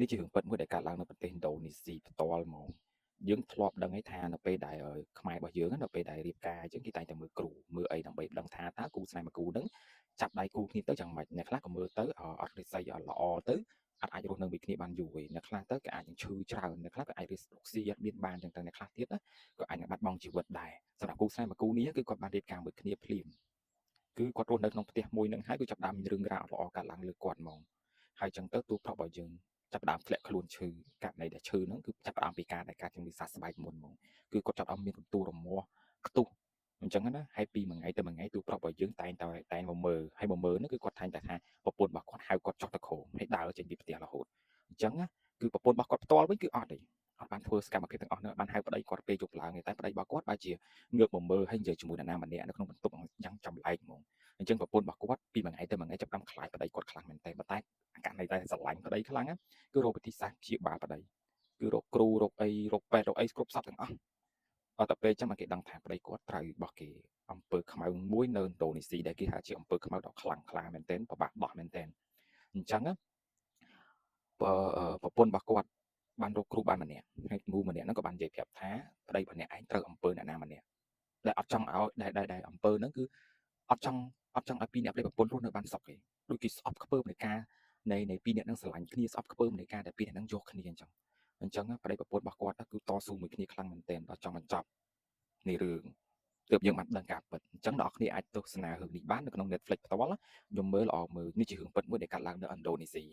នេះជារឿងពិតមួយដែលកើតឡើងនៅប្រទេសឥណ្ឌូនេស៊ីផ្ទាល់ហ្មងយើងធ្លាប់ដឹងហើយថានៅពេលដែលខ្មែររបស់យើងនៅពេលដែលរៀបការអញ្ចឹងគេតែងតែមើលគ្រូមើលអីដើម្បីដឹងថាតើគូស្នេហ៍មួយគូហ្នឹងចាប់ដៃគូគ្នាទៅយ៉ាងម៉េចអ្នកខ្លះក៏មើលទៅអត់រិស័យល្អទៅអាចរស់នៅមួយគ្នាបានយូរឯអ្នកខ្លះទៅក៏អាចនឹងឈឺច្រើនអ្នកខ្លះក៏អាចរកស៊ីអត់មានបានអញ្ចឹងទៅអ្នកខ្លះទៀតណាក៏អាចនឹងបាត់បង់ជីវិតដែរសម្រាប់គូស្នេហ៍មួយគូនេះគឺគាត់បានរៀបការមួយគ្នាភ្លាមគឺគាត់រស់នៅក្នុងផ្ទះមួយហ្នឹងហើយគឺចាប់ផ្ដើមមានរឿងរ៉ាវល្អកើតឡើងលើគាត់ហ្មងហើយអញ្ចឹងទៅទូប្រុសរបស់យើងចាប់ផ្ដើមធ្លាក់ខ្លួនឈឺករណីដែលឈឺហ្នឹងគឺចាប់ផ្ដើមពីការដែលការជំងឺសះស្បែកមុនហ្មងគឺគាត់ចាប់ផ្ដើមមានកន្ទួលរមាស់ខ្ទុះអញ្ចឹងណាហើយពីមួយថ្ងៃទៅមួយថ្ងៃទូប្រុសរបស់យើងតែងមកមើលហើយមកមើលហ្នឹងគឺគាត់តែងតែថាប្រពន្ធរបស់គាត់ហៅគាត់ចុះទៅក្រោមហើយដើរចេញពីផ្ទះរហូតអញ្ចឹងណាគឺប្រពន្ធរបស់គាត់ផ្ទាល់វិញគឺអត់ទេអត់បានធ្វើសកម្មភាពទាំងអស់នោះបានហៅប្តីគាត់ពេលយប់ឡើងទេតែប្តីរបស់គាត់បែរជាងើបមកមើលហើយនិយាយជាមួយនរណាម្នាក់នៅក្នុងបន្ទប់យ៉ាងចម្លែកហ្មងអញ្ចឹងប្រពន្ធរបស់គាត់ពីមួយថ្ងៃទៅមួយថ្ងៃចាប់ផ្ដើមខ្លាចប្តីគាត់ខ្លាំងមែនតើប៉ុន្តែករណីតែស្រឡាញ់ប្តីខ្លាំងគឺរកវិធីសាស្ត្រព្យាបាលប្តីគឺរកគ្រូរកអីរកពេទ្យរកអីគ្រប់សពទាំងអស់អត់តែពេលចឹងមកគេដឹងថាប្តីគាត់ត្រូវរបស់គេអំពើខ្មៅមួយនៅឥណ្ឌូនេស៊ីដែលគេហៅជាអំពើខ្មៅដ៏ខ្លាំងក្លាមែនទែនពិបាកដោះមែនទែនអញ្ចឹងប្រពន្ធរបស់គាត់បានរកគ្រូបានម្នាក់ហើយគ្រូម្នាក់ហ្នឹងក៏បាននិយាយប្រាប់ថាប្តីម្នាក់ឯងត្រូវអំពើអ្នកណាម្នាក់ដែលអត់ចង់ឲ្យដែលអំពើហ្នឹងគឺអត់ចង់ឲ្យពីរអ្នកប្តីប្រពន្ធរស់នៅបានសុខទេដូចគេស្អប់ខ្ពើមនៃការនៃពីរអ្នកហ្នឹងស្រឡាញ់គ្នាស្អប់ខ្ពើមនៃការដែលពីរអ្នកហ្នឹងយកគ្នាអញ្ចឹងប្តីប្រពន្ធរបស់គាត់គឺតស៊ូមួយគ្នាខ្លាំងមែនទែនដល់ចង់បញ្ចប់នៃរឿងទើបយើងបានដឹងការពិតអញ្ចឹងអ្នកនរគ្នាអាចទស្សនារឿងនេះបាននៅក្នុង Netflix ផ្ទាល់ខ្ញុំមើលល្អមើលនេះជារឿងពិតមួយដែលកើតឡើងនៅឥណ្ឌូនេស៊ី